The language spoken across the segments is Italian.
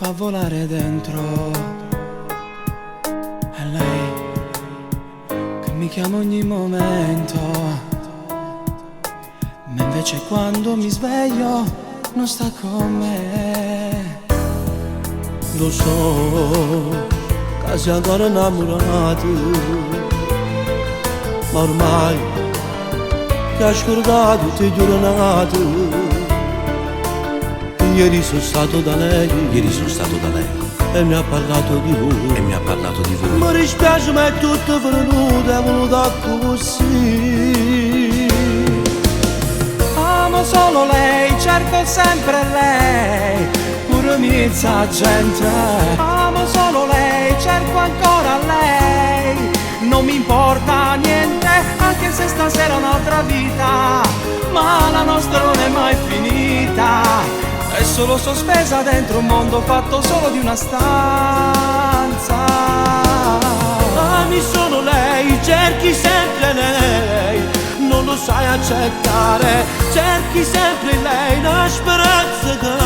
fa volare dentro. È lei che mi chiama ogni momento, ma invece quando mi sveglio non sta con me. Lo so che sei ancora innamorato, ma ormai ti hai scordato tutte le giornate. Ieri sono stato da lei e mi ha parlato di voi, Mi dispiace ma è tutto venuto, è voluto così. Amo solo lei, cerco sempre lei, pure mizza gente. Amo solo lei, cerco ancora lei, non mi importa niente, anche se stasera è un'altra vita, ma la nostra non è mai finita. È solo sospesa dentro un mondo fatto solo di una stanza. Ami solo lei, cerchi sempre lei, non lo sai accettare. Cerchi sempre lei, una speranza che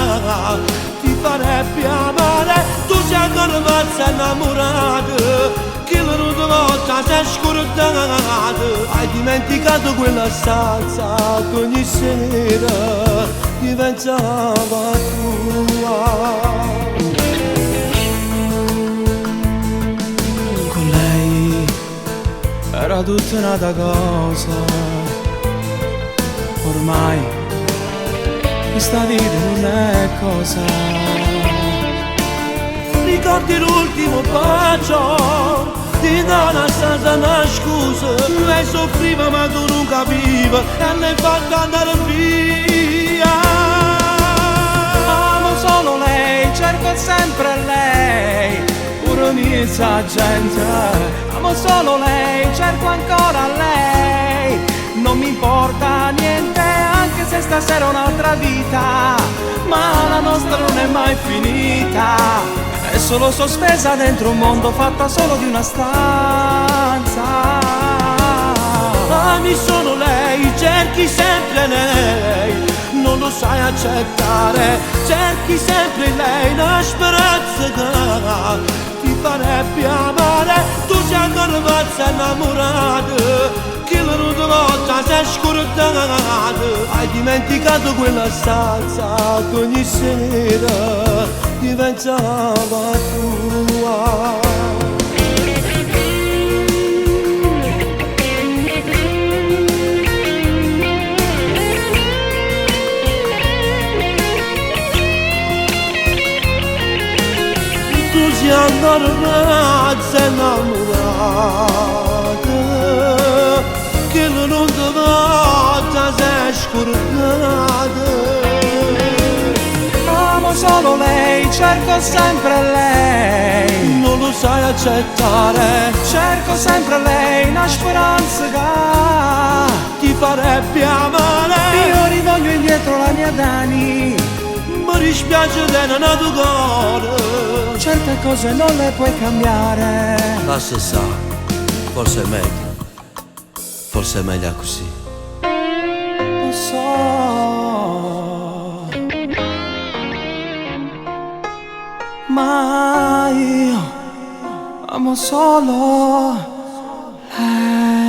ti farebbe amare. Tu sei ancora pazza innamorato, che l'unica volta sei scordato. Hai dimenticato quella stanza che ogni sera diventava tua. Con lei era tutta un'altra cosa, ormai questa vita non è cosa. Ricordi l'ultimo bacio, ti dà una stanza, una scusa. Lei soffriva ma tu non capiva e lei fatta andare via. Amo solo lei, cerco sempre lei, pure mizza gente. Amo solo lei, cerco ancora lei, non mi importa niente, anche se stasera è un'altra vita, ma la nostra non è mai finita. È solo sospesa dentro un mondo fatta solo di una stanza. Ami solo lei, cerchi sempre lei, non lo sai accettare. Cerchi sempre lei, una speranza che ti farebbe amare. Tu sei ancora pazza innamorato, che l'unica volta sei scordato. Hai dimenticato quella stanza che ogni sera diventava tua. Tu sei ancora pazza innamorata, che l'unica volta sei scordata. Amo solo lei, cerco sempre lei, Non lo sai accettare. cerco sempre lei, una speranza che Ti farebbe amare. io rivoglio indietro la mia Dani. Mi dispiace di non ha tuo cuore. Certe cose non le puoi cambiare. Lascia sa, forse è meglio così. Lo so, ma io amo solo lei.